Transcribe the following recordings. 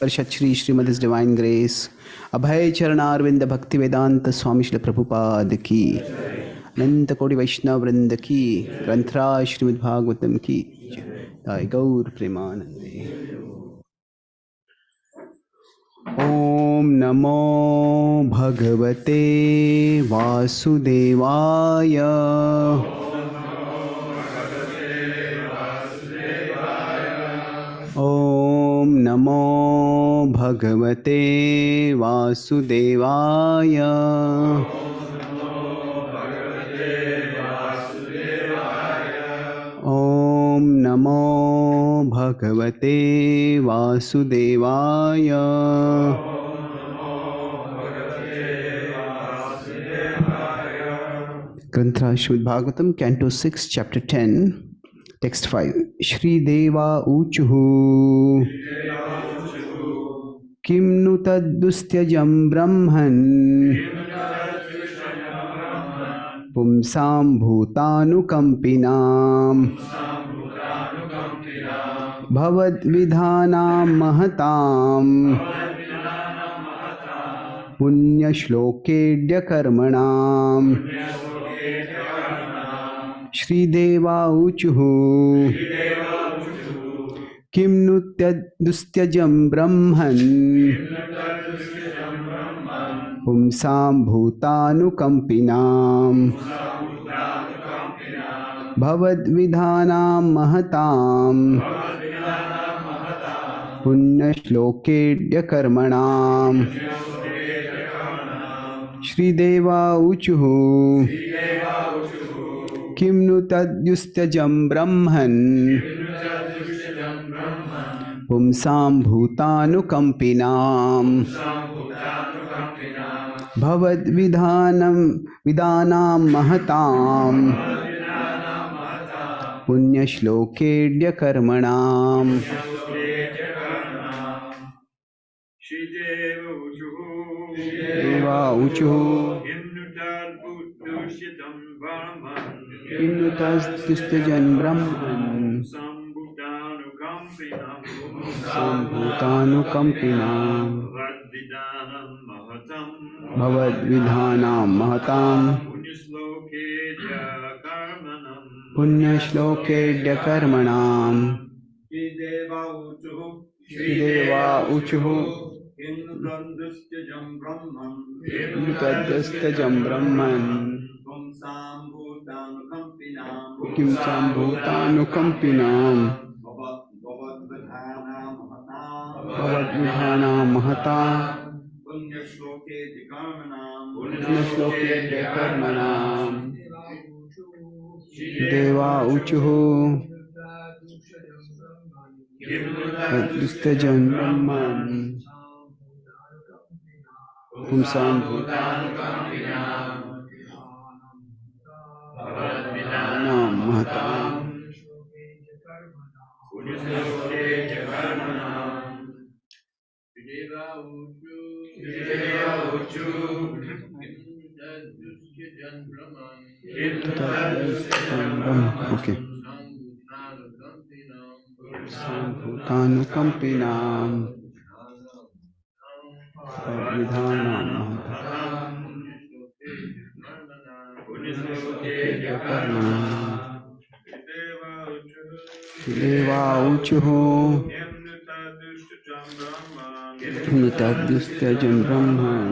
Shri Srimad Divine Grace, Abhay Charanarvinda Bhakti Vedanta Swami Srila Prabhupada ki, Ananta Kodi Vaishnava Vrinda ki, Granthra Srimad Bhagavatam ki, Jai Gaur Premanande. Om Namo Bhagavate Vasudevaya. Om Namo Bhagavate Vasudevaya. Om Namo Bhagavate Vasudevaya. Granth Srimad Bhagavatam, Canto 6, Chapter 10. Text 5. Shri Deva Uchuhu Kim nu taddustyajam brahman Pumsam bhutanu kampinam Bhavad vidhanam mahatam Punya shlokedya karmanam Shri Deva Uchuhu Kim nu taddustyajam brahman Pumsam bhutanu kampinam Bhavad vidhanam mahatam Punya shlokedya karmanam Shrideva Uchuhu. Kim nu tadyustajam brahman. Pumsam bhutanukampinam. Bhavad vidanam mahatam. Punya shlokedya karmanam. Deva Uchuhu. Kimnutastustain brahman. Sambhutanukampinam. Bhavad vidhanam mahatam. Punya shlokedya karmanam. Shrideva Uchuhu. Kimnutastustain brahman. Kim sambhutanukampinam. Bhavad vidhanam mahatam. Punya shlokedya karmanam. Deva Uchuhu. Tadyustajam brahman. Pumsam bhutanukampinam. Bhavad vidhanam mahatam. Punya shlokedya karmanam. Deva Uchuhu. Okay. Sambhutanukampinam. Vidhanam mahatam. Punya karmanam. Deva Uchuhu. Kimnutastustain brahman.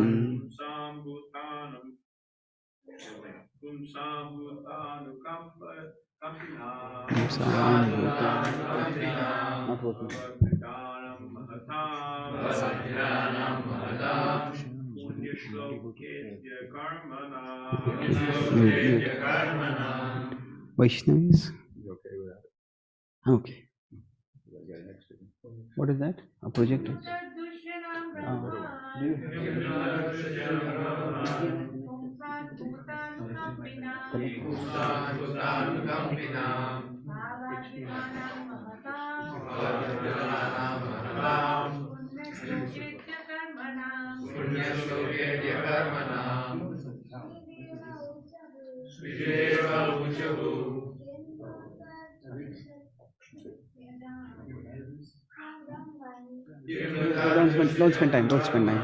Vaishnavis? Okay. What is that? A projector? Don't spend time. Don't spend time.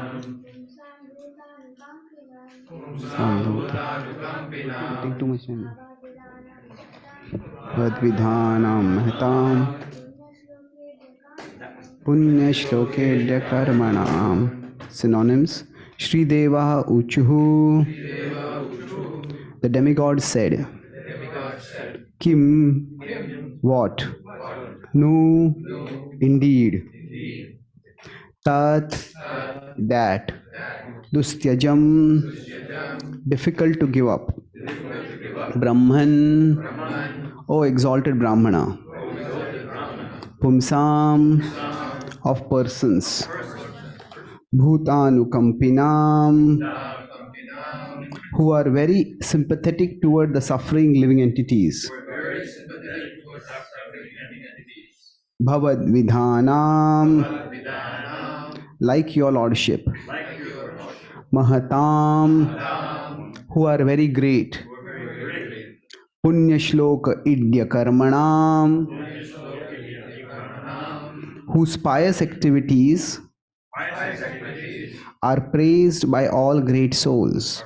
Take too much time. Vadvidhanam mahatam. Punya shlokedya karmanam. Synonyms. Shrideva Uchuhu. The demigod said. Kim. What? Nu. Indeed. Tat. That. Dustyajam. Difficult to give up. Brahman. O exalted Brahmana. Pumsam. Of persons. Bhutanukampinam. Who are very sympathetic toward the suffering living entities. Bhavad vidhanam. Like your lordship. Mahatam. Who are very great. Punya shloka idya karmanam. Whose pious activities are praised by all great souls.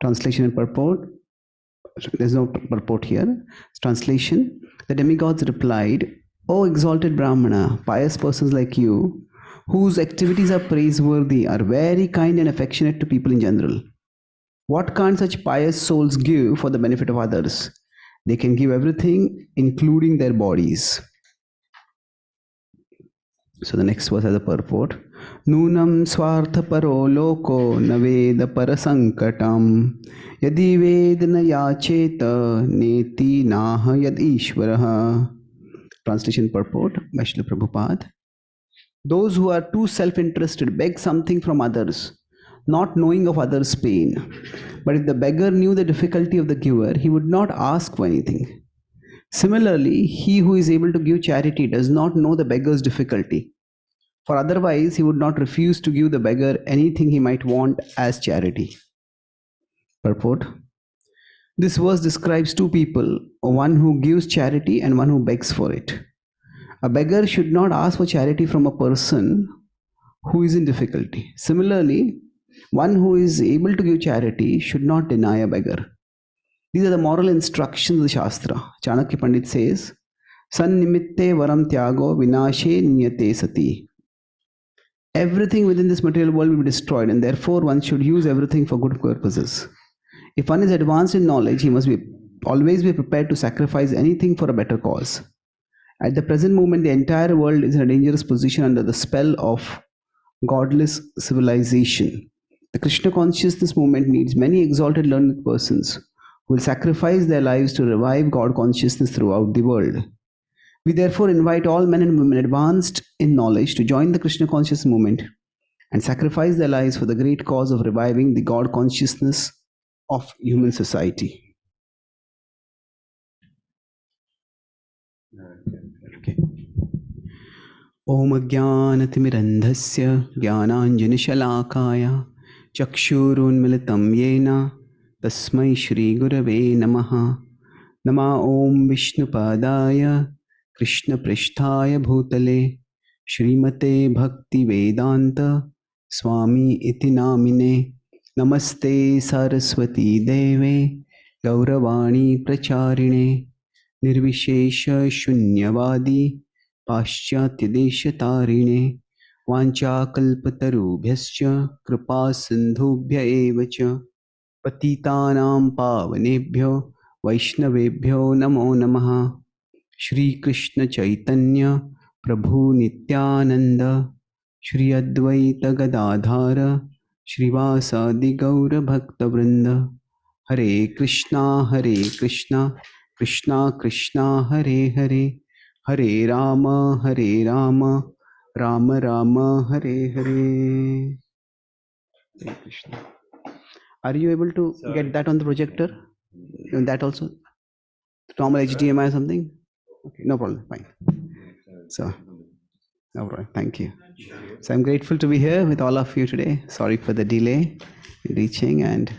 Translation and purport. There's no purport here. Translation. The demigods replied, O exalted Brahmana, pious persons like you, whose activities are praiseworthy, are very kind and affectionate to people in general. What can't such pious souls give for the benefit of others? They can give everything, including their bodies. So the next verse has a purport. Nunam swartha paro loko naveda parasankatam yadi vedana yacheta neti naha yad ishvaraha. Translation purport by Srila Prabhupada. Those who are too self-interested beg something from others, not knowing of others' pain. But if the beggar knew the difficulty of the giver, he would not ask for anything. Similarly, he who is able to give charity does not know the beggar's difficulty, for otherwise he would not refuse to give the beggar anything he might want as charity. Purport. This verse describes two people, one who gives charity and one who begs for it. A beggar should not ask for charity from a person who is in difficulty. Similarly, one who is able to give charity should not deny a beggar. These are the moral instructions of the Shastra. Chanakya Pandit says, San nimitte varam tyago vinashe niyate sati. Everything within this material world will be destroyed, and therefore one should use everything for good purposes. If one is advanced in knowledge, he must always be prepared to sacrifice anything for a better cause. At the present moment, the entire world is in a dangerous position under the spell of godless civilization. The Krishna consciousness movement needs many exalted learned persons who will sacrifice their lives to revive God consciousness throughout the world. We therefore invite all men and women advanced in knowledge to join the Krishna conscious movement and sacrifice their lives for the great cause of reviving the God consciousness of human society. Okay. Om Ajnanatimirandhasya Jnananjanashalakaya Chakshurunmilitam Yena Tasmai Shri Gurave Namaha. Nama Om Vishnupadaya Krishna Pristhaya Bhutale Srimate Bhakti Vedanta Swami Iti Namine Namaste Saraswati Deve Gauravani Pracharine Nirvishesha Shunyavadi Paschatya Deshatarine Vanchakalpatarubhyascha Kripa Sindhubhya Evacha Patitanam Pavanebhyo Vaishnavebhyo Namo Namaha. Shri Krishna Chaitanya Prabhu Nityananda Shri Advaita Gadadhara Shrivasadi Gaura Bhakta Vrinda. Hare Krishna Krishna Krishna Hare Hare Hare Rama Rama Rama Hare Hare. Hare Krishna. Are you able to get that on the projector? That also? Normal HDMI or something? Okay, no problem, fine. So, no problem, thank you. So I'm grateful to be here with all of you today. Sorry for the delay in reaching. And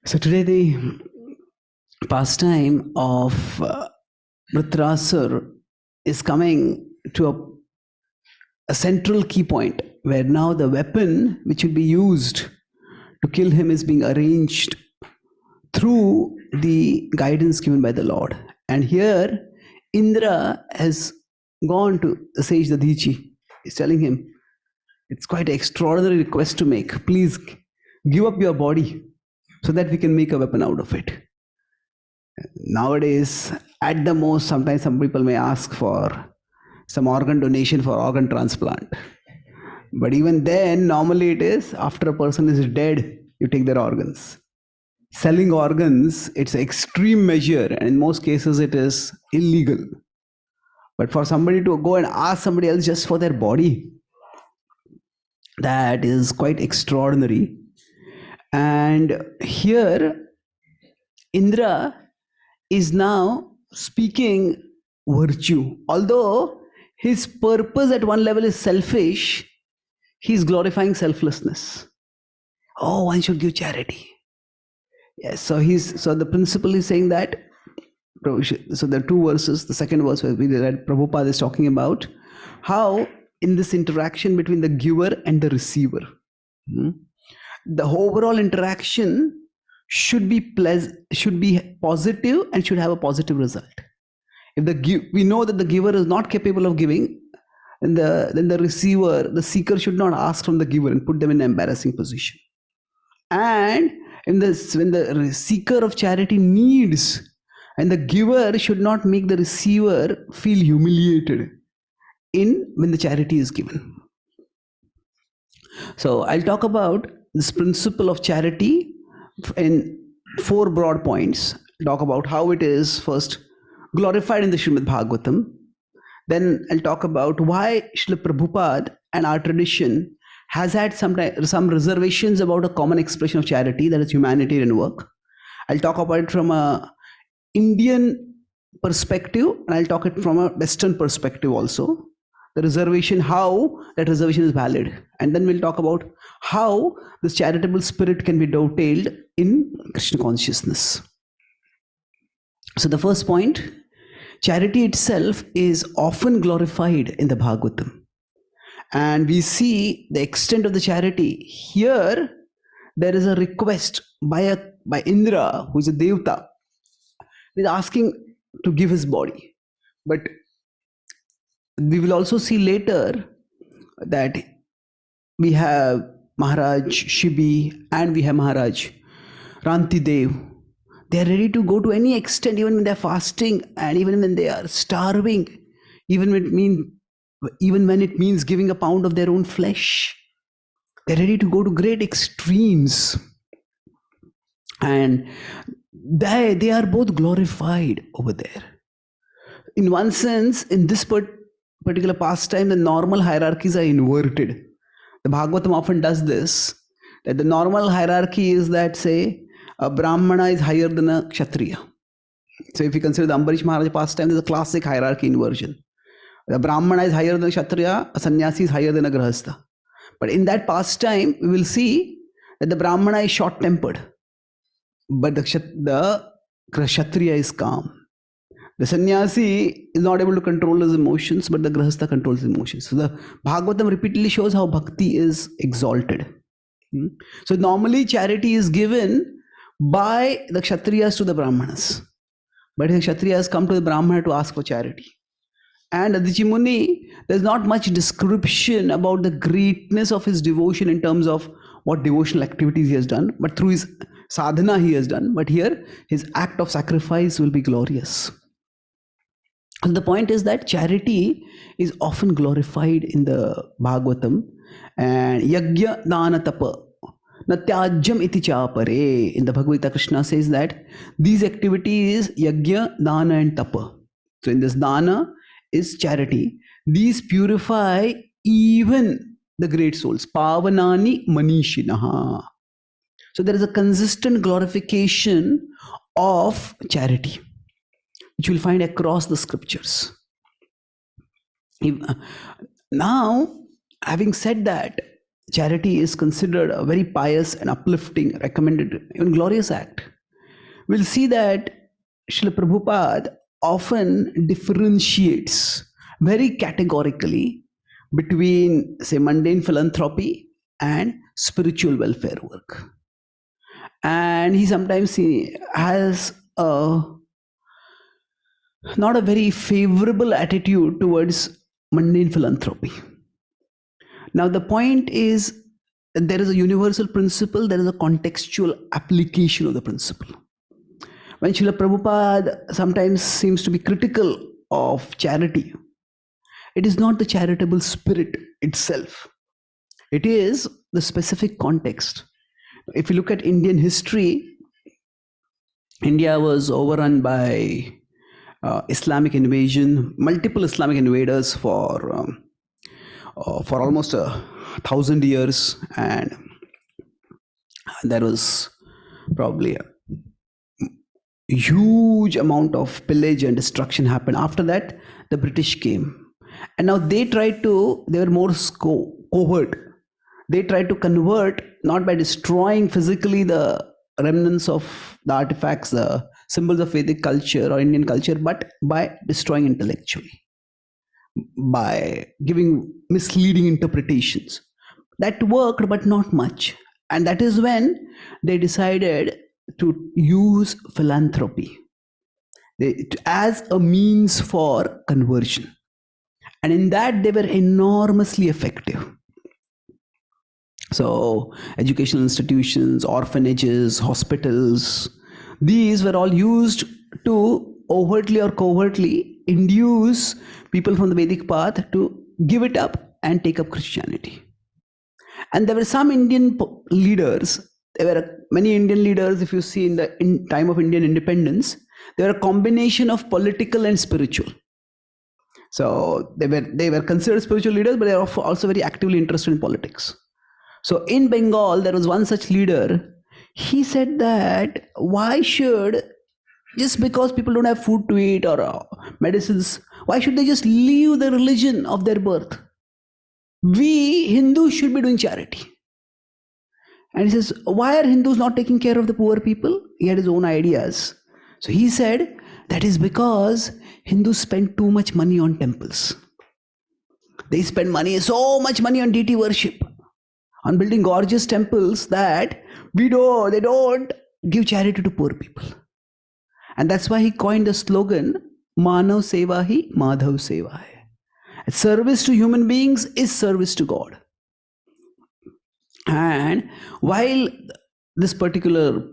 so today the pastime of Vritrasur is coming to a central key point where now the weapon which will be used to kill him is being arranged through the guidance given by the Lord. And here Indra has gone to the sage Dadichi. He's telling him, it's quite an extraordinary request to make. Please give up your body so that we can make a weapon out of it. Nowadays, at the most, sometimes some people may ask for some organ donation for organ transplant. But even then, normally it is after a person is dead, you take their organs. Selling organs, it's an extreme measure, and in most cases it is illegal. But for somebody to go and ask somebody else just for their body, that is quite extraordinary. And here, Indra is now speaking virtue. Although his purpose at one level is selfish, he's glorifying selflessness. Oh, one should give charity. Yes, so the principle is saying that. So there are two verses. The second verse where we read, Prabhupada is talking about how in this interaction between the giver and the receiver, the overall interaction should be positive and should have a positive result. If we know that the giver is not capable of giving, then the receiver, the seeker, should not ask from the giver and put them in an embarrassing position. And when the seeker of charity needs, and the giver should not make the receiver feel humiliated. in when the charity is given. So I'll talk about this principle of charity in 4 broad points. Talk about how it is first glorified in the Srimad Bhagavatam. Then I'll talk about why Srila Prabhupada and our tradition has had some reservations about a common expression of charity, that is humanitarian work. I'll talk about it from a Indian perspective, and I'll talk it from a Western perspective also. The reservation, how that reservation is valid. And then we'll talk about how this charitable spirit can be dovetailed in Krishna consciousness. So the first point, charity itself is often glorified in the Bhagavatam. And we see the extent of the charity. Here, there is a request by Indra, who is a Devta. He is asking to give his body. But we will also see later that we have Maharaj Shibi and we have Maharaj Ranti Dev. They are ready to go to any extent, even when they are fasting and even when they are starving, even when it means giving a pound of their own flesh. They're ready to go to great extremes. And they are both glorified over there. In one sense, in this particular pastime, the normal hierarchies are inverted. The Bhagavatam often does this, that the normal hierarchy is that, say, a Brahmana is higher than a Kshatriya. So if you consider the Ambarish Maharaj pastime, there's a classic hierarchy inversion. The Brahmana is higher than a Kshatriya, a Sannyasi is higher than a Grahastha. But in that pastime, we will see that the Brahmana is short-tempered, but the Kshatriya is calm. The sannyasi is not able to control his emotions, but the grahastha controls his emotions. So the Bhagavatam repeatedly shows how bhakti is exalted. So normally charity is given by the Kshatriyas to the Brahmanas. But the Kshatriyas come to the Brahmana to ask for charity. And Adhichi Muni, there's not much description about the greatness of his devotion in terms of what devotional activities he has done, but through his sadhana he has done. But here, his act of sacrifice will be glorious. And the point is that charity is often glorified in the Bhagavatam. And yajna dana tapa natyajyam iti chapare. In the Bhagavad Gita, Krishna says that these activities, yajna, dana and tapa. So in this dana is charity. These purify even the great souls. Pavanani manishinaha. So there is a consistent glorification of charity, which you will find across the scriptures. Now, having said that, charity is considered a very pious and uplifting, recommended, even glorious act. We'll see that Srila Prabhupada often differentiates very categorically between, say, mundane philanthropy and spiritual welfare work. And he sometimes has not a very favorable attitude towards mundane philanthropy. Now, the point is, there is a universal principle, there is a contextual application of the principle. When Srila Prabhupada sometimes seems to be critical of charity, it is not the charitable spirit itself. It is the specific context. If you look at Indian history, India was overrun by Islamic invasion, multiple Islamic invaders for almost 1,000 years, and there was probably a huge amount of pillage and destruction happened. After that, the British came, and now they were more covert. They tried to convert, not by destroying physically the remnants of the artifacts, the symbols of Vedic culture or Indian culture, but by destroying intellectually, by giving misleading interpretations. That worked, but not much. And that is when they decided to use philanthropy as a means for conversion. And in that, they were enormously effective. So, educational institutions, orphanages, hospitals, these were all used to overtly or covertly induce people from the Vedic path to give it up and take up Christianity. And there were some Indian leaders, there were many Indian leaders, if you see in the time of Indian independence, they were a combination of political and spiritual. So they were considered spiritual leaders, but they were also very actively interested in politics. So in Bengal, there was one such leader. He said that why should, just because people don't have food to eat or medicines, why should they just leave the religion of their birth? We Hindus should be doing charity. And he says, why are Hindus not taking care of the poor people? He had his own ideas. So he said, that is because Hindus spend too much money on temples. They spend so much money on deity worship, on building gorgeous temples, that they don't give charity to poor people. And that's why he coined the slogan, Manav Seva Hi, Madhav Seva Hai. Service to human beings is service to God. And while this particular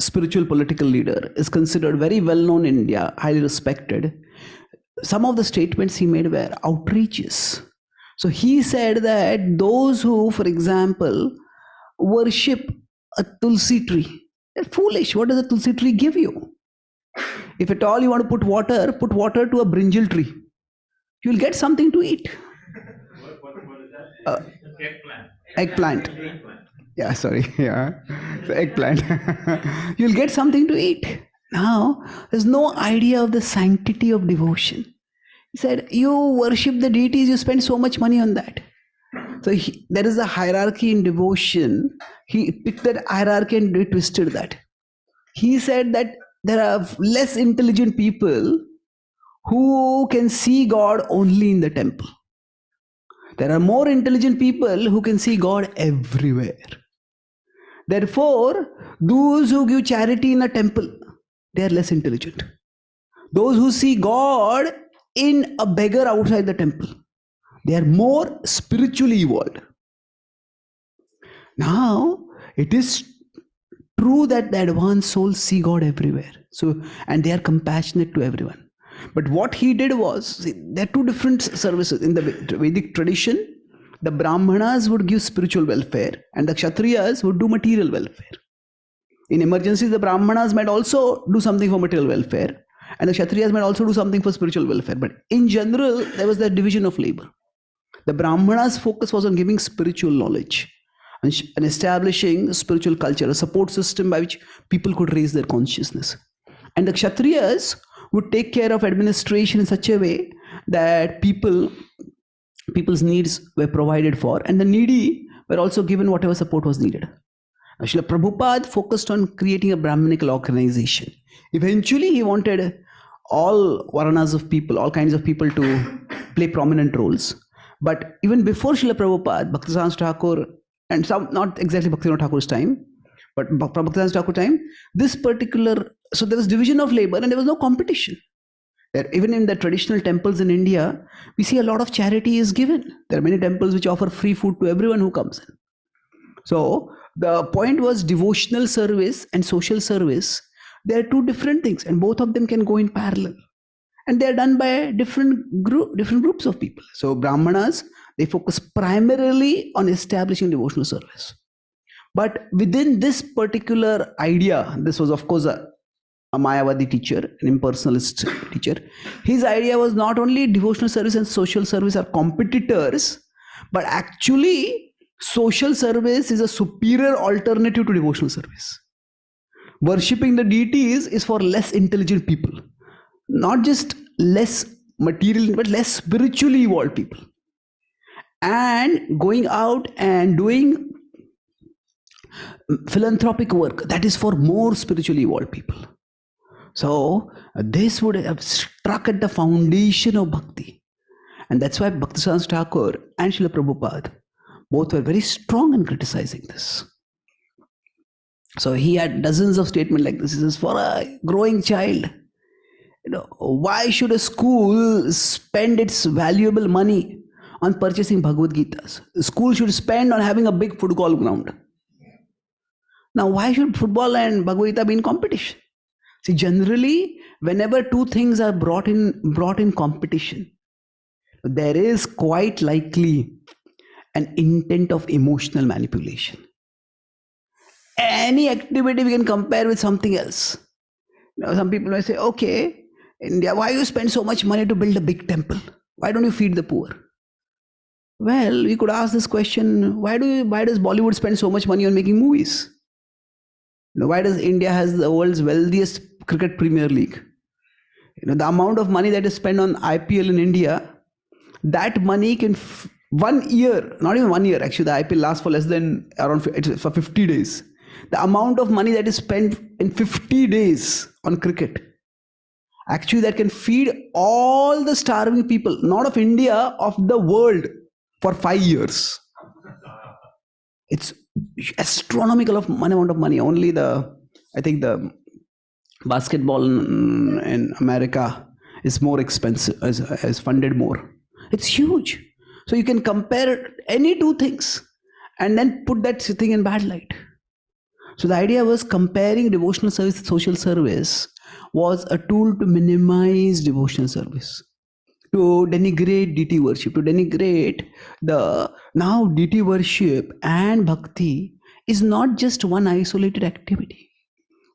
spiritual political leader is considered very well known in India, highly respected, some of the statements he made were outrageous. So he said that those who, for example, worship a tulsi tree, they're foolish. What does a tulsi tree give you? If at all you want to put water to a brinjal tree. You'll get something to eat. What is that? Eggplant. Yeah, sorry. Yeah. So eggplant. You'll get something to eat. Now, there's no idea of the sanctity of devotion. He said, you worship the deities, you spend so much money on that. So there is a hierarchy in devotion. He picked that hierarchy and twisted that. He said that there are less intelligent people who can see God only in the temple. There are more intelligent people who can see God everywhere. Therefore, those who give charity in a temple, they are less intelligent. Those who see God in a beggar outside the temple, they are more spiritually evolved. Now, it is true that the advanced souls see God everywhere. So, and they are compassionate to everyone. But what he did was, see, there are two different services. In the Vedic tradition, the Brahmanas would give spiritual welfare and the Kshatriyas would do material welfare. In emergencies, the Brahmanas might also do something for material welfare and the Kshatriyas might also do something for spiritual welfare. But in general, there was that division of labor. The Brahmanas' focus was on giving spiritual knowledge and establishing a spiritual culture, a support system by which people could raise their consciousness. And the Kshatriyas would take care of administration in such a way that people's needs were provided for, and the needy were also given whatever support was needed. Srila Prabhupada focused on creating a Brahminical organization. Eventually, he wanted all varanas of people, all kinds of people to play prominent roles. But even before Srila Prabhupada, Bhaktivedanta Thakur, and some, not exactly Bhaktivedanta Thakur's time, but Bhaktivedanta Thakur time, this particular, so there was division of labor and there was no competition. Even in the traditional temples in India, we see a lot of charity is given. There are many temples which offer free food to everyone who comes in. So the point was devotional service and social service. They are two different things and both of them can go in parallel. And they are done by different groups of people. So Brahmanas, they focus primarily on establishing devotional service. But within this particular idea, this was of course a Mayavadi teacher, an impersonalist teacher. His idea was not only devotional service and social service are competitors, but actually social service is a superior alternative to devotional service. Worshipping the deities is for less intelligent people. Not just less material, but less spiritually evolved people. And going out and doing philanthropic work, that is for more spiritually evolved people. So this would have struck at the foundation of bhakti. And that's why Bhaktivedanta Thakur and Srila Prabhupada both were very strong in criticizing this. So he had dozens of statements like this. He says, for a growing child, why should a school spend its valuable money on purchasing Bhagavad Gitas? The school should spend on having a big football ground. Now, why should football and Bhagavad Gita be in competition? See, generally, whenever two things are brought in competition, there is quite likely an intent of emotional manipulation. Any activity we can compare with something else. Now, some people may say, okay, India, why you spend so much money to build a big temple? Why don't you feed the poor? Well, we could ask this question, why does Bollywood spend so much money on making movies? Why does India has the world's wealthiest cricket Premier League? The amount of money that is spent on IPL in India, that money can 1 year, not even 1 year, actually the IPL lasts for less than around for 50 days. The amount of money that is spent in 50 days on cricket, actually that can feed all the starving people, not of India, of the world for 5 years. It's astronomical amount of money. Only I think the basketball in America is more expensive, is funded more. It's huge. So you can compare any two things and then put that thing in bad light. So the idea was comparing devotional service with social service was a tool to minimize devotional service, to denigrate deity worship, to denigrate now deity worship and bhakti is not just one isolated activity.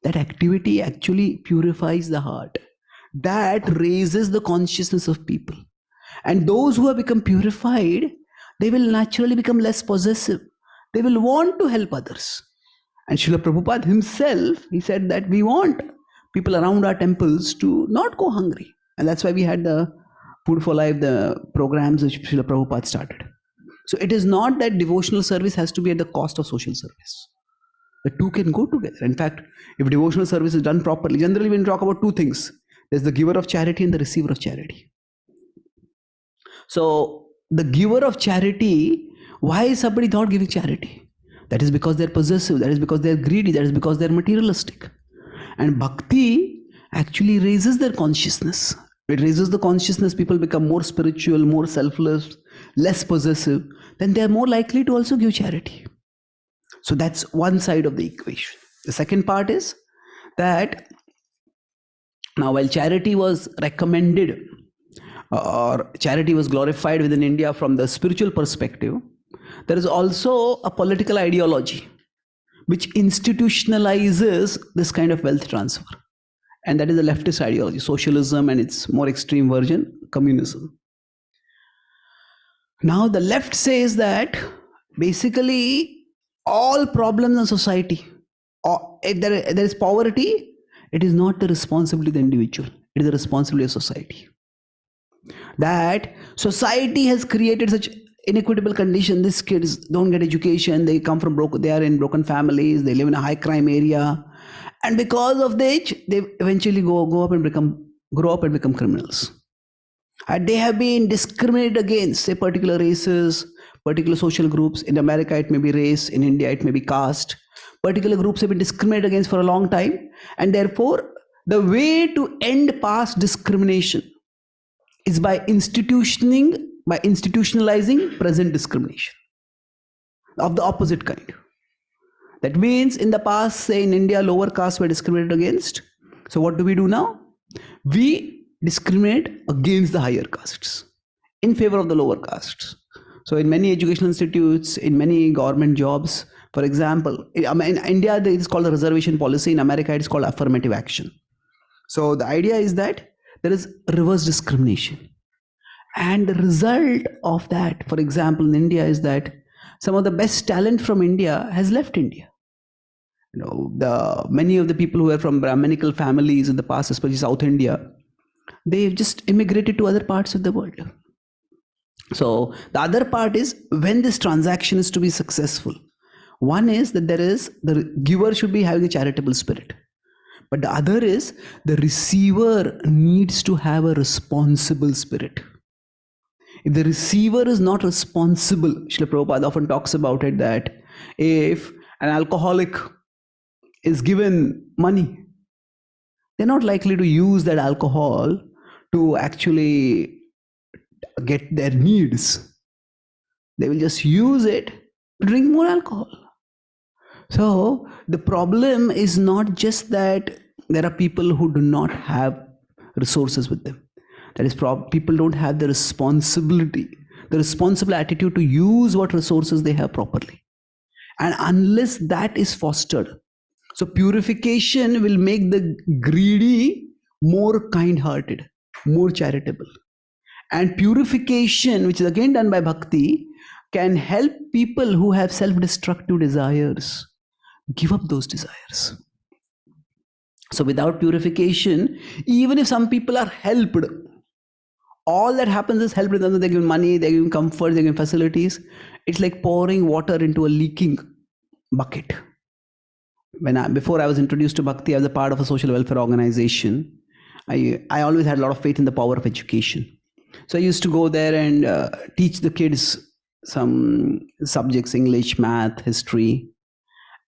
That activity actually purifies the heart. That raises the consciousness of people. And those who have become purified, they will naturally become less possessive. They will want to help others. And Srila Prabhupada himself, he said that we want people around our temples to not go hungry. And that's why we had the Food for Life, the programs which Srila Prabhupada started. So it is not that devotional service has to be at the cost of social service. The two can go together. In fact, if devotional service is done properly, generally we talk about two things. There's the giver of charity and the receiver of charity. So the giver of charity, why is somebody not giving charity? That is because they're possessive, that is because they're greedy, that is because they're materialistic. And bhakti actually raises their consciousness. It raises the consciousness, people become more spiritual, more selfless, less possessive, then they're more likely to also give charity. So that's one side of the equation. The second part is that now while charity was recommended or charity was glorified within India from the spiritual perspective, there is also a political ideology which institutionalizes this kind of wealth transfer. And that is the leftist ideology, socialism and its more extreme version, communism. Now the left says that basically all problems in society, or if there is poverty, it is not the responsibility of the individual, it is the responsibility of society. That society has created such inequitable condition. These kids don't get education, they come from they are in broken families, they live in a high crime area, and because of which they eventually grow up and become criminals. And they have been discriminated against, say, particular races, particular social groups. In America it may be race, in India it may be caste. Particular groups have been discriminated against for a long time, and therefore the way to end past discrimination is by institutionalizing present discrimination of the opposite kind. That means in the past, say in India, lower castes were discriminated against. So what do we do now? We discriminate against the higher castes in favor of the lower castes. So in many educational institutes, in many government jobs, for example, in India it is called a reservation policy. In America it is called affirmative action. So the idea is that there is reverse discrimination. And the result of that, for example, in India, is that some of the best talent from India has left India. Many of the people who are from Brahminical families in the past, especially South India, they've just immigrated to other parts of the world. So the other part is, when this transaction is to be successful, one is that the giver should be having a charitable spirit. But the other is the receiver needs to have a responsible spirit. If the receiver is not responsible, Srila Prabhupada often talks about it, that if an alcoholic is given money, they're not likely to use that alcohol to actually get their needs. They will just use it to drink more alcohol. So the problem is not just that there are people who do not have resources with them. That is, people don't have the responsible attitude to use what resources they have properly. And unless that is fostered, so purification will make the greedy more kind-hearted, more charitable. And purification, which is again done by bhakti, can help people who have self-destructive desires give up those desires. So without purification, even if some people are helped, all that happens is helped them. They're given money, they're given comfort, they're given facilities. It's like pouring water into a leaking bucket. Before I was introduced to bhakti, I was a part of a social welfare organization. I always had a lot of faith in the power of education. So I used to go there and teach the kids some subjects, English, math, history.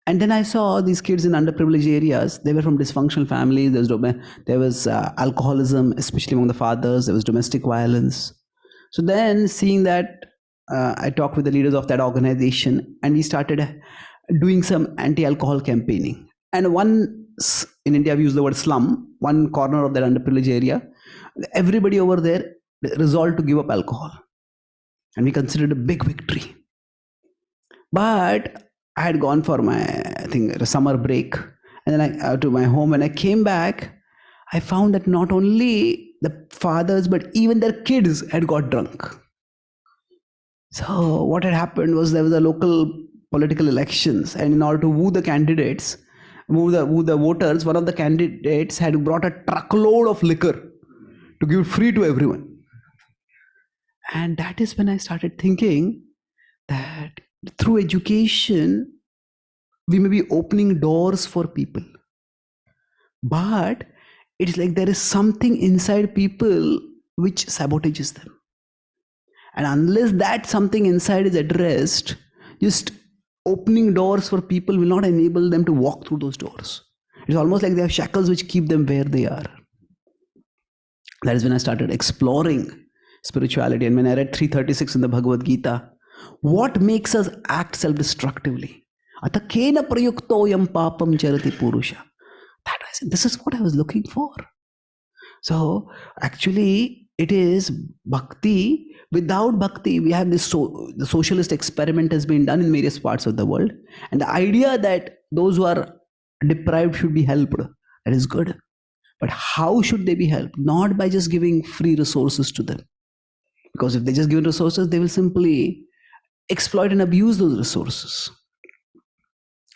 And then I saw these kids in underprivileged areas. They were from dysfunctional families. There was alcoholism, especially among the fathers. There was domestic violence. So then seeing that, I talked with the leaders of that organization, and we started doing some anti-alcohol campaigning. And in India, we use the word slum, one corner of that underprivileged area. Everybody over there resolved to give up alcohol. And we considered a big victory. But I had gone for a summer break, and then to my home. When I came back, I found that not only the fathers, but even their kids had got drunk. So what had happened was there was a local political elections, and in order to woo the candidates, woo the voters, one of the candidates had brought a truckload of liquor to give free to everyone. And that is when I started thinking that through education, we may be opening doors for people. But it's like there is something inside people which sabotages them. And unless that something inside is addressed, just opening doors for people will not enable them to walk through those doors. It's almost like they have shackles which keep them where they are. That is when I started exploring spirituality. And when I read 336 in the Bhagavad Gita, what makes us act self-destructively? Atakena prayuktoyam papam charati purusha. That I said, this is what I was looking for. So actually, it is bhakti. Without bhakti, we have this. The socialist experiment has been done in various parts of the world, and the idea that those who are deprived should be helped. That is good, but how should they be helped? Not by just giving free resources to them, because if they just give resources, they will simply exploit and abuse those resources.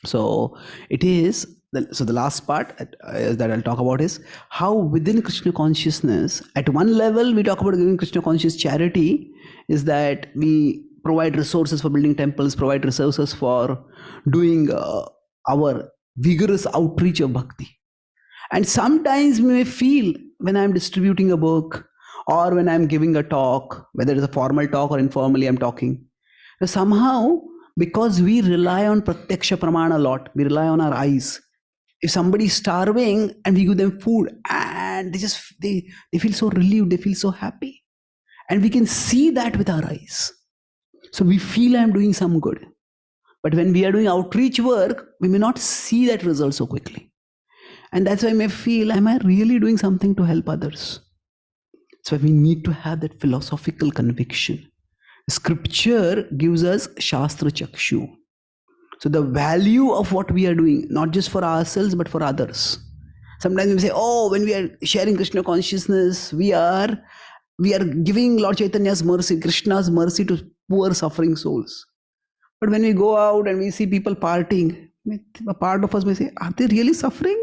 So it is. So the last part that I'll talk about is how within Krishna consciousness, at one level, we talk about giving Krishna conscious charity, is that we provide resources for building temples, provide resources for doing our vigorous outreach of bhakti. And sometimes we may feel when I'm distributing a book or when I'm giving a talk, whether it's a formal talk or informally I'm talking, somehow, because we rely on pratyaksha pramana a lot, we rely on our eyes. If somebody is starving and we give them food, and they feel so relieved, they feel so happy. And we can see that with our eyes. So we feel I'm doing some good. But when we are doing outreach work, we may not see that result so quickly. And that's why I may feel, am I really doing something to help others? So we need to have that philosophical conviction. Scripture gives us Shastra Chakshu. So the value of what we are doing, not just for ourselves, but for others. Sometimes we say, oh, when we are sharing Krishna consciousness, we are giving Lord Chaitanya's mercy, Krishna's mercy to poor suffering souls. But when we go out and we see people partying, a part of us may say, are they really suffering?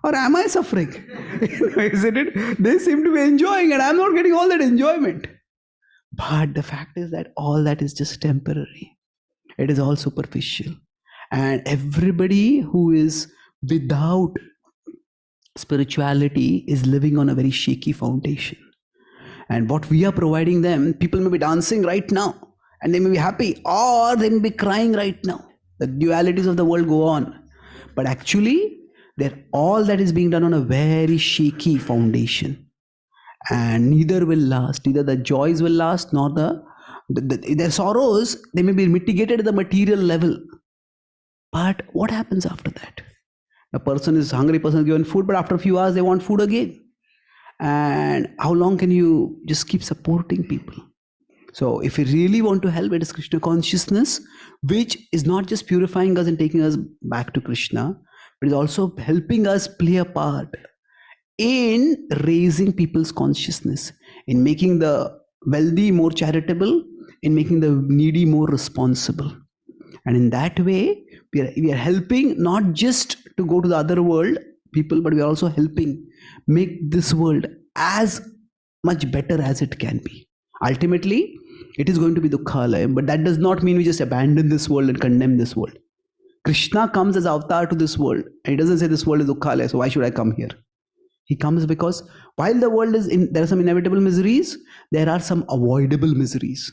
Or am I suffering? Isn't it? They seem to be enjoying and I'm not getting all that enjoyment. But the fact is that all that is just temporary. It is all superficial. And everybody who is without spirituality is living on a very shaky foundation. And what we are providing them, people may be dancing right now and they may be happy, or they may be crying right now. The dualities of the world go on. But actually, all that is being done on a very shaky foundation. And neither will last. Neither the joys will last, nor their sorrows, they may be mitigated at the material level. But what happens after that? A hungry person is given food, but after a few hours, they want food again. And how long can you just keep supporting people? So if we really want to help, it is Krishna consciousness, which is not just purifying us and taking us back to Krishna, but is also helping us play a part in raising people's consciousness, in making the wealthy more charitable, in making the needy more responsible. And in that way, we are helping not just to go to the other world people, but we are also helping make this world as much better as it can be. Ultimately, it is going to be Dukkhalayam, but that does not mean we just abandon this world and condemn this world. Krishna comes as avatar to this world, and he doesn't say this world is Dukkhalaya, so why should I come here? He comes because while the world is in, there are some inevitable miseries, there are some avoidable miseries.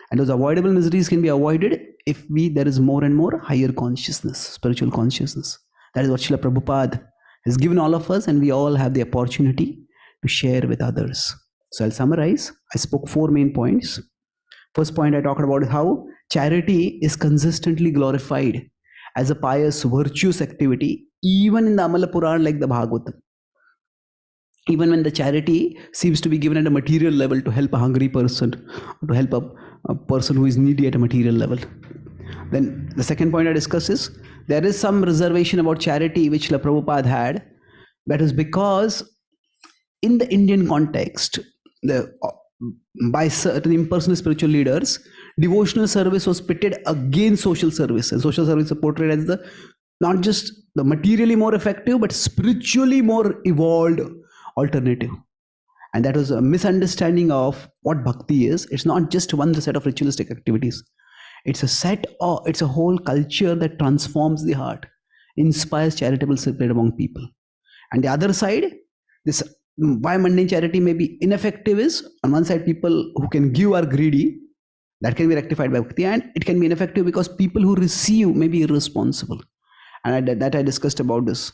And those avoidable miseries can be avoided if there is more and more higher consciousness, spiritual consciousness. That is what Srila Prabhupada has given all of us, and we all have the opportunity to share with others. So I'll summarize. I spoke 4 main points. First point I talked about how charity is consistently glorified as a pious, virtuous activity, even in the Amala Puran like the Bhagavatam. Even when the charity seems to be given at a material level to help a hungry person, to help a person who is needy at a material level. Then the second point I discussed is there is some reservation about charity which Srila Prabhupada had. That is because in the Indian context, by certain impersonal spiritual leaders, devotional service was pitted against social service, and social service is portrayed as the not just the materially more effective, but spiritually more evolved alternative. And that was a misunderstanding of what bhakti is. It's not just one set of ritualistic activities. It's a whole culture that transforms the heart, inspires charitable spirit among people. And the other side, this why mundane charity may be ineffective is, on one side, people who can give are greedy. That can be rectified by bhakti, and it can be ineffective because people who receive may be irresponsible. And I discussed about this.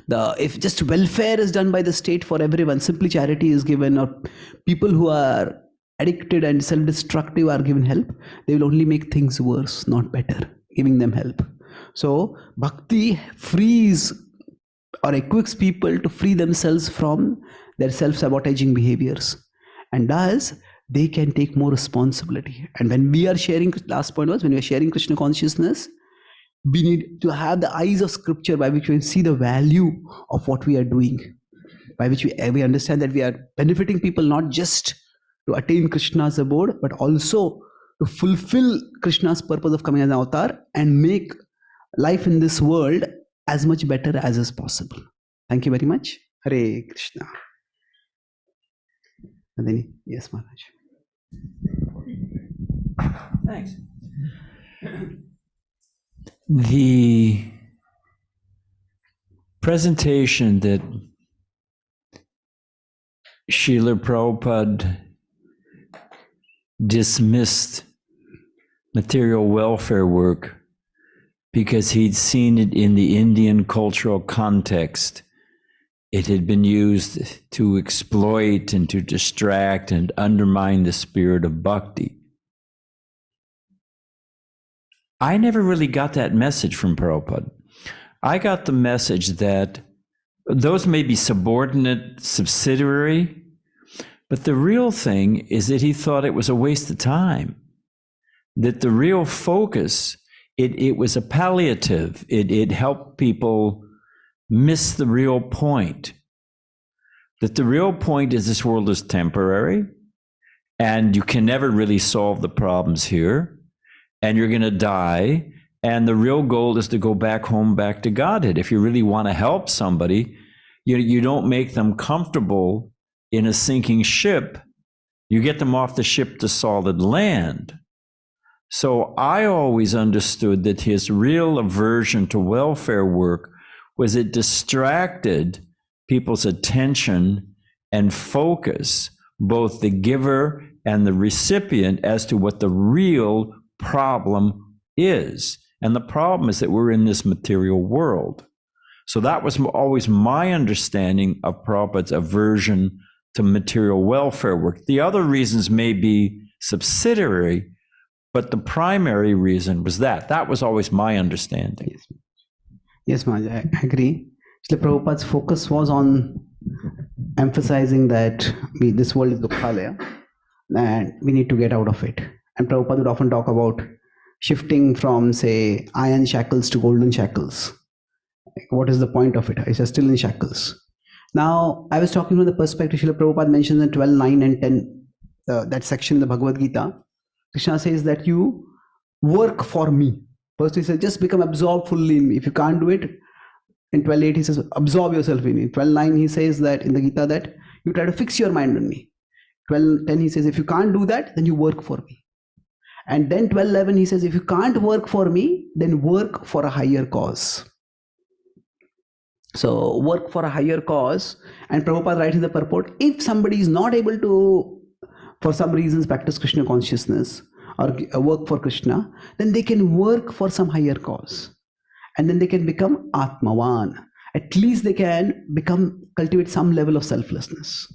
If just welfare is done by the state for everyone, simply charity is given, or people who are addicted and self-destructive are given help, they will only make things worse, not better, giving them help. So bhakti frees or equips people to free themselves from their self-sabotaging behaviors, and thus they can take more responsibility. And when we are sharing, last point was, when we are sharing Krishna consciousness, we need to have the eyes of scripture by which we can see the value of what we are doing, by which we understand that we are benefiting people not just to attain Krishna's abode, but also to fulfill Krishna's purpose of coming as an avatar and make life in this world as much better as is possible. Thank you very much. Hare Krishna. And then, yes, Maharaj. Thanks. The presentation that Srila Prabhupada dismissed material welfare work because he'd seen it in the Indian cultural context. It had been used to exploit and to distract and undermine the spirit of bhakti. I never really got that message from Prabhupada. I got the message that those may be subordinate, subsidiary, but the real thing is that he thought it was a waste of time. That the real focus, it was a palliative. It helped people miss the real point. That the real point is this world is temporary, and you can never really solve the problems here, and you're going to die, and the real goal is to go back home, back to Godhead. If you really want to help somebody, you don't make them comfortable in a sinking ship. You get them off the ship to solid land. So I always understood that his real aversion to welfare work was it distracted people's attention and focus, both the giver and the recipient, as to what the real problem is. And the problem is that we're in this material world. So that was always my understanding of Prabhupada's aversion to material welfare work. The other reasons may be subsidiary, but the primary reason was that. That was always my understanding. Yes, Maharaj, I agree. Srila Prabhupada's focus was on emphasizing that this world is Dukhalaya and we need to get out of it. And Prabhupada would often talk about shifting from, say, iron shackles to golden shackles. What is the point of it? It's still in shackles. Now, I was talking from the perspective, Srila Prabhupada mentions in 12, 9 and 10, that section in the Bhagavad Gita. Krishna says that you work for me. First he says, just become absorbed fully in me. If you can't do it, in 12.8 he says, absorb yourself in me. 12.9 he says that in the Gita that you try to fix your mind on me. 12.10 he says, if you can't do that, then you work for me. And then 12.11 he says, if you can't work for me, then work for a higher cause. So work for a higher cause. And Prabhupada writes in the purport, if somebody is not able to, for some reasons, practice Krishna consciousness or work for Krishna, then they can work for some higher cause. And then they can become Atmavan. At least they can cultivate some level of selflessness.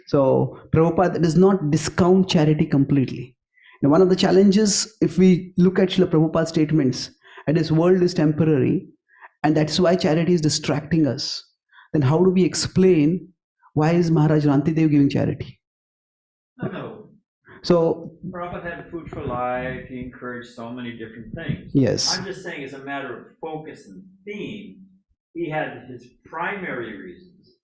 So Prabhupada does not discount charity completely. Now, one of the challenges, if we look at Srila Prabhupada's statements, that this world is temporary, and that's why charity is distracting us, then how do we explain why is Maharaj Rantidev giving charity? No. So Prabhupada had food for life. He encouraged so many different things. yes. I'm just saying, as a matter of focus and theme, he had his primary reasons.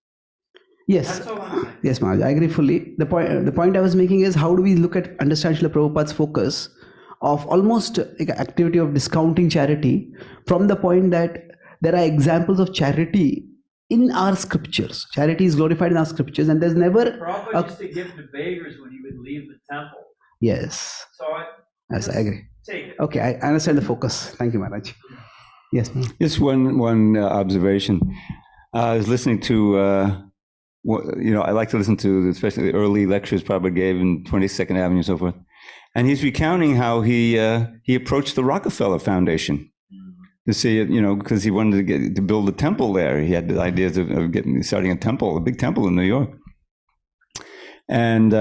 Yes. That's all I'm saying. Yes, Maharaj, I agree fully. The point I was making is, how do we understand Srila Prabhupada's focus of almost like activity of discounting charity from the point that there are examples of charity in our scriptures. Charity is glorified in our scriptures, and there's never. Prabhupada used to give to beggars when he would leave the temple. Yes. So Yes, I agree. take it. Okay, I understand the focus. Thank you, Maharaj. Yes, ma'am. Just one observation. I was listening to, I like to listen to especially the early lectures Prabhupada gave in 22nd Avenue and so forth. And he's recounting how he approached the Rockefeller Foundation to see it, because he wanted to build a temple there. He had the ideas of starting a temple, a big temple in New York. And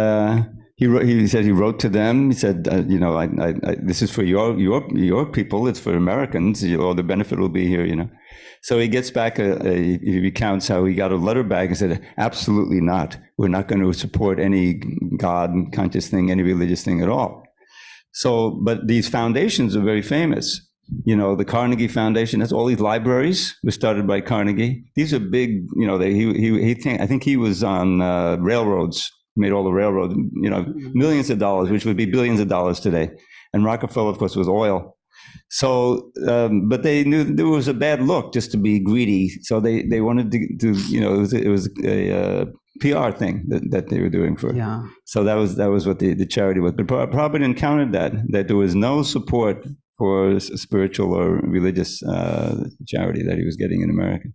he said he wrote to them. He said, this is for your people. It's for Americans. All the benefit will be here. So he gets back. He recounts how he got a letter back and said, "Absolutely not. We're not going to support any God conscious thing, any religious thing at all." So, but these foundations are very famous. The Carnegie Foundation has all these libraries were started by Carnegie. These are big. I think he was on railroads. Made all the railroads, millions of dollars, which would be billions of dollars today. And Rockefeller, of course, was oil. So, but they knew there was a bad look just to be greedy. So they wanted to it was a PR thing that they were doing for. Yeah. So that was what the charity was. But Prabhupada encountered that there was no support for spiritual or religious charity that he was getting in America.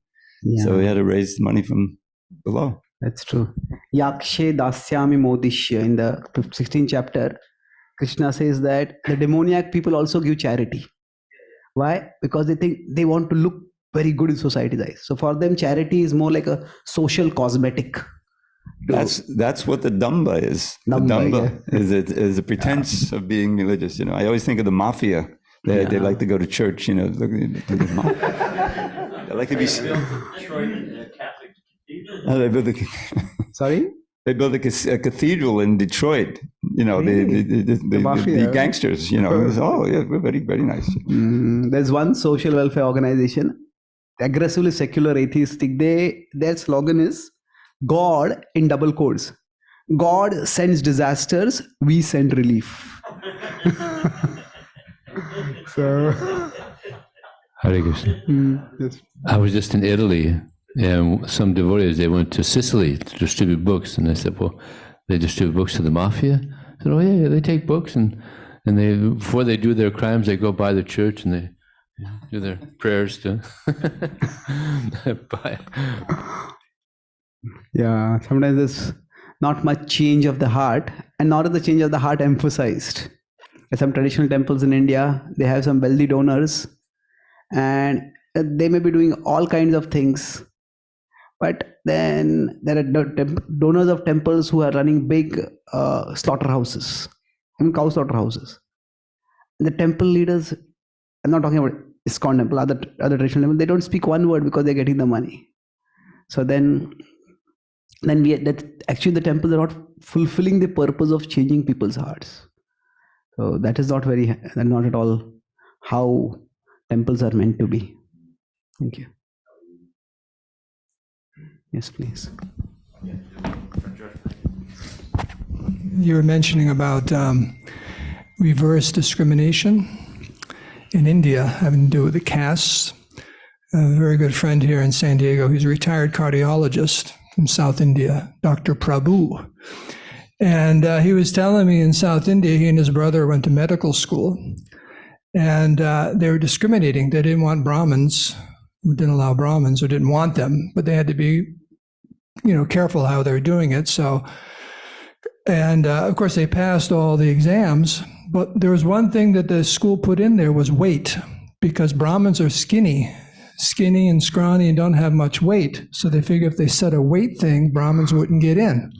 Yeah. So he had to raise money from below. That's true. Yakshe dasyami modishya. In the 16th chapter, Krishna says that the demoniac people also give charity. Why? Because they think they want to look very good in society's eyes. So for them, charity is more like a social cosmetic. That's what the Damba is. Damba, is a pretense of being religious. I always think of the mafia. They like to go to church. They like to be. Sorry? They built a cathedral in Detroit. The gangsters. We're very, very nice. There's one social welfare organization, aggressively secular atheistic. Their slogan is God in double quotes. God sends disasters, we send relief. So, Hare Krishna. Yes. I was just in Italy, and some devotees, they went to Sicily to distribute books, and I said, well, they distribute books to the mafia? I said, oh yeah, they take books, and they, before they do their crimes, they go by the church and they do their prayers to buy. Yeah, sometimes there's not much change of the heart, and nor is the change of the heart emphasized. At some traditional temples in India, they have some wealthy donors, and they may be doing all kinds of things. But then there are donors of temples who are running big slaughterhouses, cow slaughterhouses. The temple leaders, I'm not talking about ISKCON temple, other traditional temples, they don't speak one word because they're getting the money. So then then that actually the temples are not fulfilling the purpose of changing people's hearts. So that is not at all how temples are meant to be. Thank you. Yes, please. You were mentioning about reverse discrimination in India, having to do with the castes. A very good friend here in San Diego, he's a retired cardiologist from South India, Dr. Prabhu. And he was telling me in South India, he and his brother went to medical school, and they were discriminating. They didn't want Brahmins, didn't allow Brahmins, or didn't want them, but they had to be, careful how they were doing it. So, and of course, they passed all the exams, but there was one thing that the school put in there was weight, because Brahmins are skinny and scrawny and don't have much weight. So they figure if they set a weight thing, Brahmins wouldn't get in.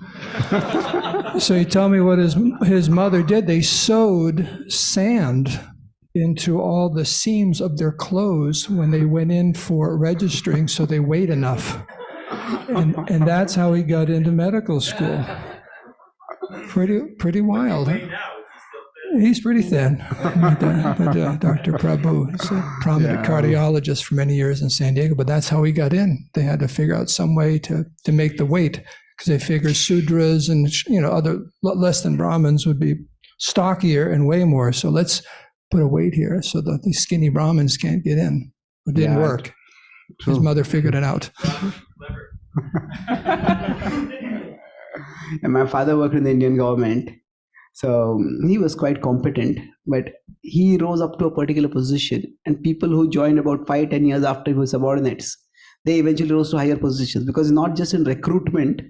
So he told me what his mother did. They sewed sand into all the seams of their clothes when they went in for registering, so they weighed enough. And that's how he got into medical school. Pretty wild. Huh? He's pretty thin. Dr. Prabhu is a prominent cardiologist for many years in San Diego, but that's how he got in. They had to figure out some way to make the weight, because they figure Sudras and other less than Brahmins would be stockier and weigh more. So let's put a weight here so that these skinny Brahmins can't get in. It didn't work. True. His mother figured it out. And my father worked in the Indian government. So he was quite competent, but he rose up to a particular position, and people who joined about 5-10 years after he was subordinates, they eventually rose to higher positions, because not just in recruitment,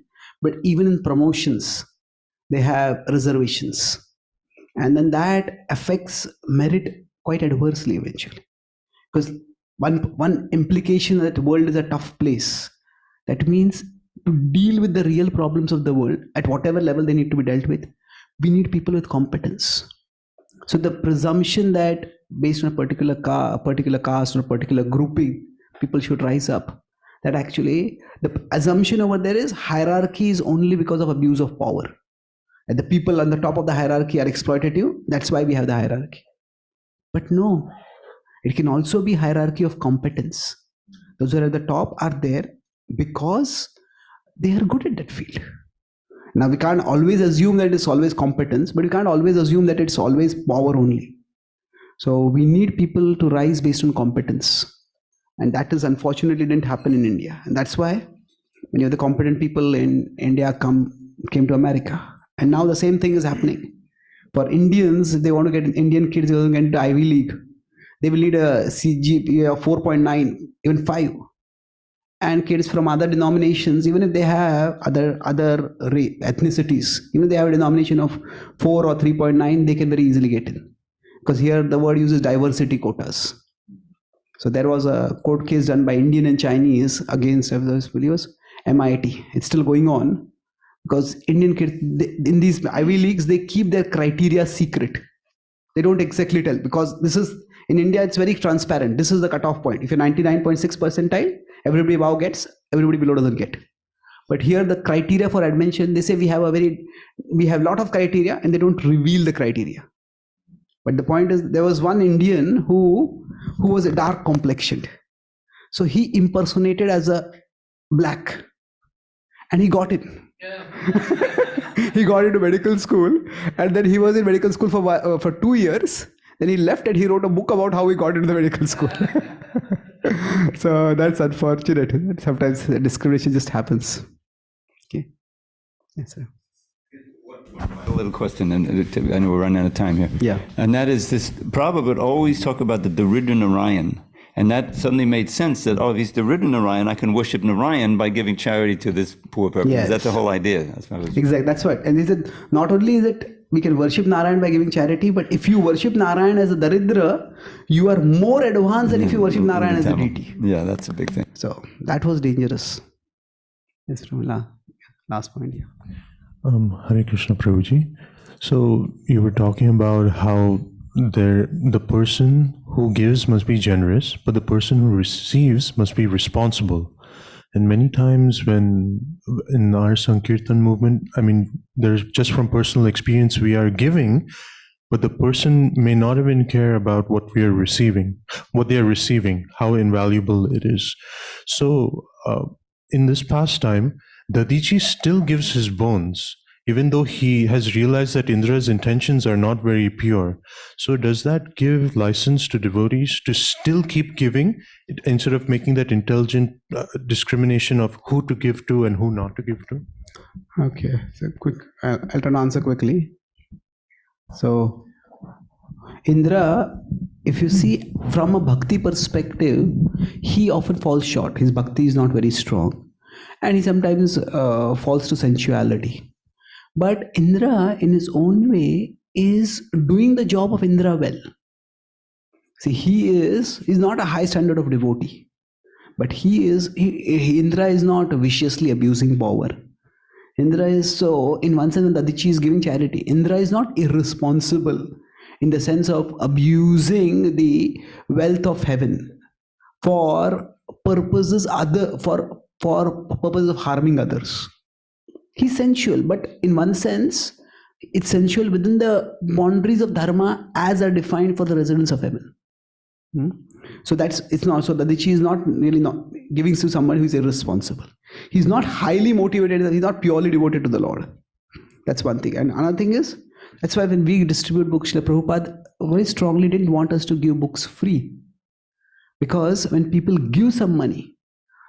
but even in promotions, they have reservations. And then that affects merit quite adversely eventually. Because one implication that the world is a tough place, that means to deal with the real problems of the world at whatever level they need to be dealt with, we need people with competence. So the presumption that based on a particular caste or a particular grouping, people should rise up, that actually the assumption over there is hierarchy is only because of abuse of power. And the people on the top of the hierarchy are exploitative. That's why we have the hierarchy. But no, it can also be hierarchy of competence. Those who are at the top are there because they are good at that field. Now, we can't always assume that it's always competence, but we can't always assume that it's always power only. So we need people to rise based on competence. And that is unfortunately didn't happen in India. And that's why many of the competent people in India came to America. And now the same thing is happening. For Indians, if they want to get Indian kids, they want to get into Ivy League, they will need a CGPA of 4.9, even 5. And kids from other denominations, even if they have other ethnicities, they have a denomination of 4 or 3.9, they can very easily get in. Because here the word uses diversity quotas. So there was a court case done by Indian and Chinese against those believers, MIT. It's still going on because Indian kids, in these Ivy Leagues, they keep their criteria secret. They don't exactly tell, because in India, it's very transparent. This is the cutoff point. If you're 99.6 percentile, everybody above gets, everybody below doesn't get. But here the criteria for admission, they say we have a lot of criteria, and they don't reveal the criteria. But the point is, there was one Indian who was a dark complexioned. So he impersonated as a black, and he got in. Yeah. He got into medical school, and then he was in medical school for 2 years. Then he left and he wrote a book about how he got into the medical school. So that's unfortunate. Sometimes the discrimination just happens. Okay. Yes, sir. A little question, and I know we're running out of time here. Yeah. And that is this, Prabhupada would always talk about the Daridra Narayan. And that suddenly made sense that, if he's Daridra Narayan, I can worship Narayan by giving charity to this poor person. Yes. That's the whole idea. Exactly, that's right. And he said, not only is it we can worship Narayan by giving charity, but if you worship Narayan as a Daridra, you are more advanced than if you worship Narayan as a deity. Yeah, that's a big thing. So that was dangerous. Yes, last point, yeah. Hare Krishna Prabhuji. So you were talking about how the person who gives must be generous, but the person who receives must be responsible. And many times when in our Sankirtan movement, I mean, there's just from personal experience, we are giving, but the person may not even care about what we are receiving, what they are receiving, how invaluable it is. So in this pastime, Dadichi still gives his bones, even though he has realized that Indra's intentions are not very pure. So does that give license to devotees to still keep giving instead of making that intelligent discrimination of who to give to and who not to give to? Okay, so quick, I'll try to answer quickly. So, Indra, if you see from a bhakti perspective, he often falls short. His bhakti is not very strong, and he sometimes falls to sensuality. But Indra, in his own way, is doing the job of Indra well. See, he's not a high standard of devotee, but Indra is not viciously abusing power. Indra is, so in one sense, Dadichi is giving charity. Indra is not irresponsible in the sense of abusing the wealth of heaven for purposes purposes of harming others. He's sensual, but in one sense, it's sensual within the boundaries of dharma as are defined for the residents of heaven. So it's not, so Dadichi is not really not giving to someone who is irresponsible. He's not highly motivated, he's not purely devoted to the Lord. That's one thing. And another thing is, that's why when we distribute books, Srila Prabhupada very strongly didn't want us to give books free. Because when people give some money,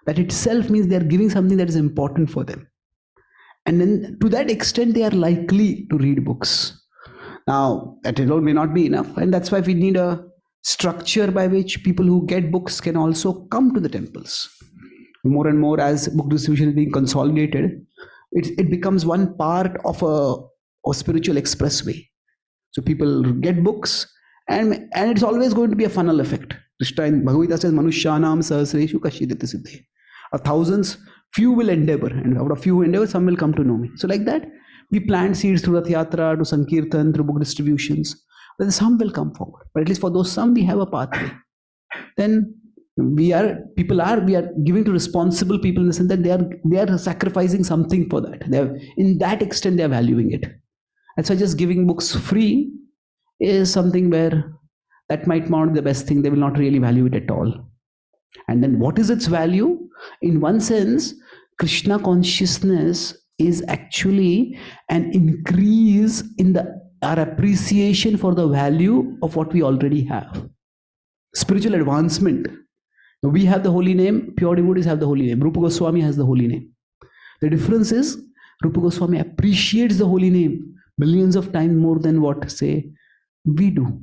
that itself means they are giving something that is important for them. And then to that extent, they are likely to read books. Now, that alone may not be enough. And that's why we need a structure by which people who get books can also come to the temples. More and more as book distribution is being consolidated, it becomes one part of a spiritual expressway. So people get books, and it's always going to be a funnel effect. Krishna in Bhagavad Gita says, Manushyanam sahasreshu kashidati siddhe. Of thousands, few will endeavor, and out of few who endeavor, some will come to know me. So like that, we plant seeds through Rath Yatra, to Sankirtan, through book distributions. Then some will come forward. But at least for those some, we have a pathway. Then we are giving to responsible people in the sense that they are sacrificing something for that. In that extent, they are valuing it. And so just giving books free is something where that might not be the best thing. They will not really value it at all. And then what is its value? In one sense, Krishna consciousness is actually an increase in our appreciation for the value of what we already have. Spiritual advancement. We have the holy name, pure devotees have the holy name. Rupa Goswami has the holy name. The difference is, Rupa Goswami appreciates the holy name millions of times more than what, say, we do.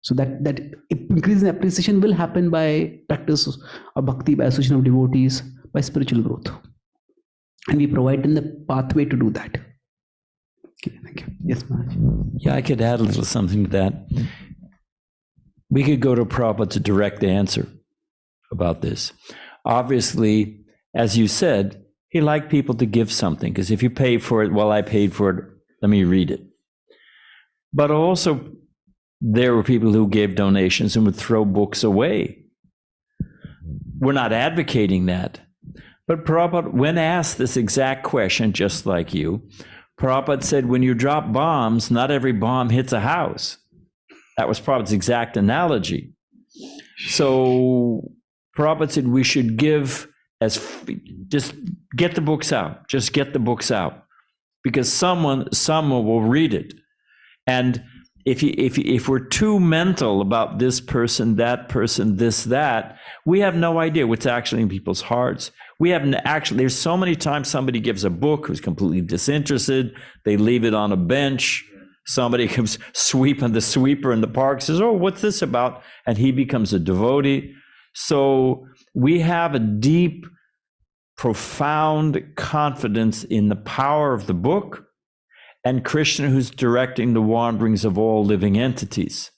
So that increase in appreciation will happen by practice of bhakti, by association of devotees, by spiritual growth. And we provide them the pathway to do that. Okay, thank you. Yes, Maharaj. Yeah, I could add a little something to that. We could go to Prabhupada to direct the answer about this. Obviously, as you said, he liked people to give something, because if you pay for it, well, I paid for it, let me read it. But also, there were people who gave donations and would throw books away. We're not advocating that. But Prabhupada, when asked this exact question, just like you, Prabhupada said, when you drop bombs, not every bomb hits a house. That was Prabhupada's exact analogy. So Prabhupada said we should give just get the books out. Just get the books out, because someone will read it. And if we're too mental about this person, that person, this, that, we have no idea what's actually in people's hearts. We haven't actually, there's so many times somebody gives a book who's completely disinterested. They leave it on a bench. Somebody comes sweeping the sweeper in the park, says, oh, what's this about? And he becomes a devotee. So we have a deep, profound confidence in the power of the book and Krishna, who's directing the wanderings of all living entities.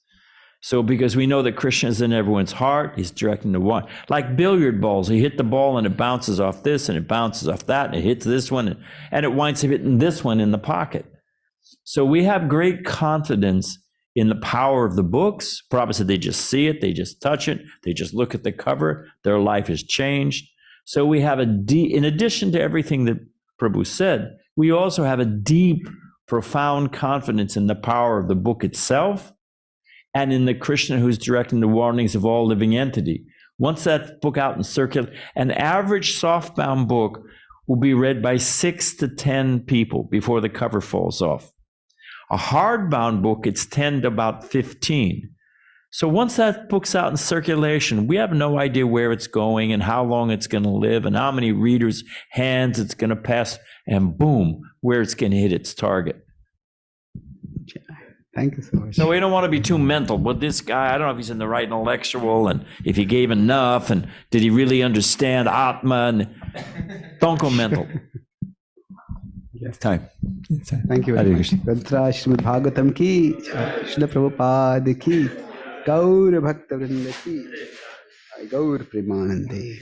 So because we know that Krishna is in everyone's heart, he's directing the one. Like billiard balls, you hit the ball and it bounces off this and it bounces off that and it hits this one and it winds up hitting this one in the pocket. So we have great confidence in the power of the books. Prabhupada said they just see it, they just touch it, they just look at the cover, their life is changed. So we have in addition to everything that Prabhu said, we also have a deep, profound confidence in the power of the book itself and in the Krishna who's directing the warnings of all living entity. Once that book out and circulate, an average softbound book will be read by 6 to 10 people before the cover falls off. A hardbound book, it's 10 to about 15. So once that book's out in circulation, we have no idea where it's going and how long it's going to live and how many readers' hands it's going to pass, and boom, where it's going to hit its target. Thank you so much. So we don't want to be too mental. But this guy, I don't know if he's in the right intellectual and if he gave enough and did he really understand Atma, and don't go mental. Yes. Time. Thank you very much. Granthra Srimad Bhagavatam ki, Srila Prabhupada ki, Gaur Bhakta Vrinda ki, Gaur Premanande.